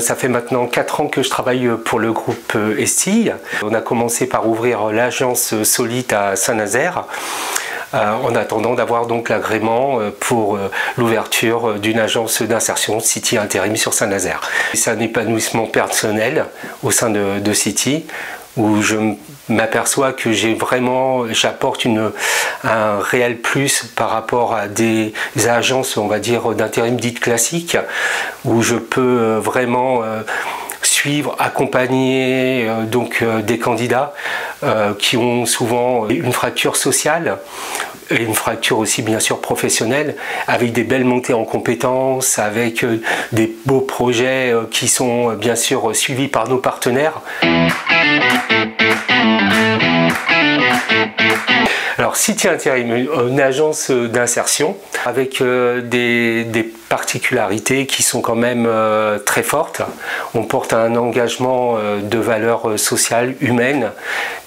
Ça fait maintenant 4 ans que je travaille pour le groupe Estille. On a commencé par ouvrir l'agence Solite à Saint-Nazaire, en attendant d'avoir donc l'agrément pour l'ouverture d'une agence d'insertion City Intérim sur Saint-Nazaire. C'est un épanouissement personnel au sein de City, où je m'aperçois que j'apporte un réel plus par rapport à des agences, on va dire, d'intérim dites classiques, où je peux vraiment suivre, accompagner des candidats qui ont souvent une fracture sociale et une fracture aussi bien sûr professionnelle, avec des belles montées en compétences, avec des beaux projets qui sont bien sûr suivis par nos partenaires. Alors City Intérim, une agence d'insertion avec des particularités qui sont quand même très fortes. On porte un engagement de valeurs sociales, humaines,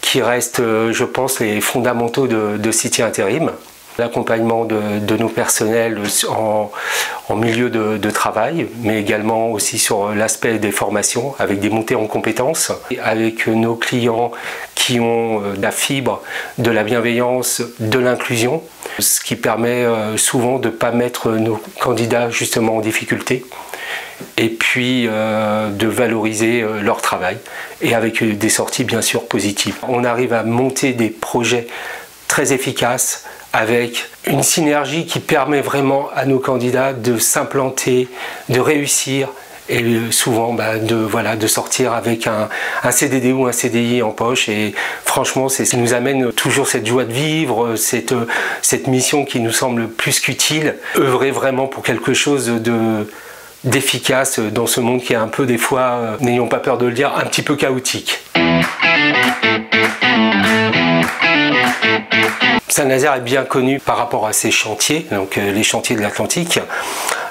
qui restent, je pense, les fondamentaux de City Intérim. L'accompagnement de nos personnels en milieu de travail, mais également aussi sur l'aspect des formations, avec des montées en compétences, avec nos clients qui ont de la fibre, de la bienveillance, de l'inclusion, ce qui permet souvent de ne pas mettre nos candidats justement en difficulté, et puis de valoriser leur travail, et avec des sorties bien sûr positives. On arrive à monter des projets très efficaces, avec une synergie qui permet vraiment à nos candidats de s'implanter, de réussir et souvent de sortir avec un CDD ou un CDI en poche. Et franchement, ça nous amène toujours cette joie de vivre, cette mission qui nous semble plus qu'utile. Œuvrer vraiment pour quelque chose d'efficace dans ce monde qui est un peu des fois, n'ayons pas peur de le dire, un petit peu chaotique. Saint-Nazaire est bien connu par rapport à ses chantiers, donc les chantiers de l'Atlantique.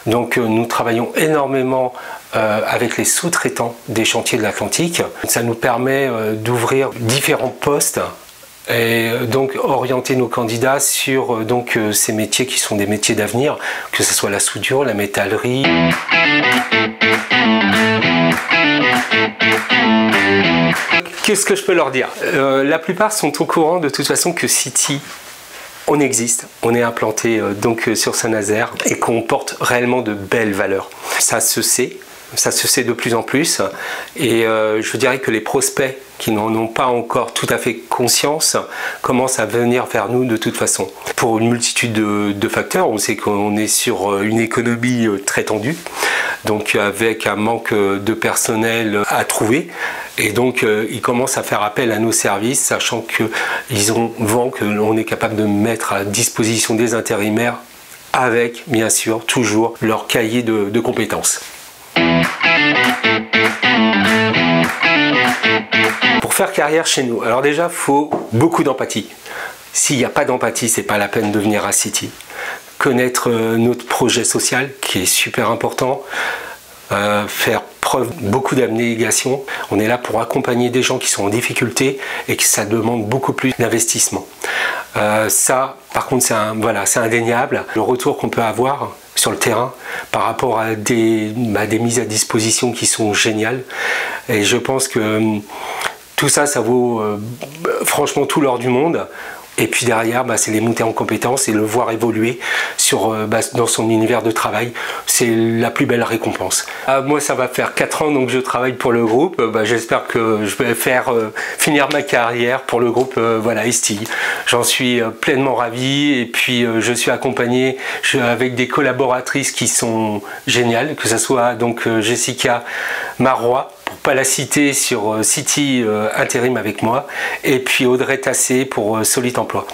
Donc nous travaillons énormément avec les sous-traitants des chantiers de l'Atlantique. Ça nous permet d'ouvrir différents postes et donc orienter nos candidats sur ces métiers qui sont des métiers d'avenir, que ce soit la soudure, la métallerie. Qu'est-ce que je peux leur dire? La plupart sont au courant de toute façon que City, on existe, on est implanté sur Saint-Nazaire et qu'on porte réellement de belles valeurs. Ça se sait de plus en plus, et je dirais que les prospects qui n'en ont pas encore tout à fait conscience commencent à venir vers nous de toute façon. Pour une multitude de facteurs, on sait qu'on est sur une économie très tendue, donc avec un manque de personnel à trouver, et donc ils commencent à faire appel à nos services, sachant qu'ils ont vent que l'on est capable de mettre à disposition des intérimaires avec, bien sûr, toujours leur cahier de compétences. Pour faire carrière chez nous, alors déjà, il faut beaucoup d'empathie. S'il n'y a pas d'empathie, c'est pas la peine de venir à City. Connaître notre projet social, qui est super important, faire preuve beaucoup d'abnégation. On est là pour accompagner des gens qui sont en difficulté et que ça demande beaucoup plus d'investissement. Ça, par contre, c'est indéniable. Le retour qu'on peut avoir sur le terrain par rapport à des mises à disposition qui sont géniales. Et je pense que tout ça, ça vaut franchement tout l'or du monde. Et puis derrière, c'est les montées en compétences et le voir évoluer dans son univers de travail. C'est la plus belle récompense. Moi, ça va faire 4 ans donc je travaille pour le groupe. J'espère que je vais finir ma carrière pour le groupe Estille. J'en suis pleinement ravi, et puis je suis accompagné avec des collaboratrices qui sont géniales, que ce soit donc Jessica Marois, pour pas la citer, sur City Intérim avec moi, et puis Audrey Tassé pour Solite Emploi.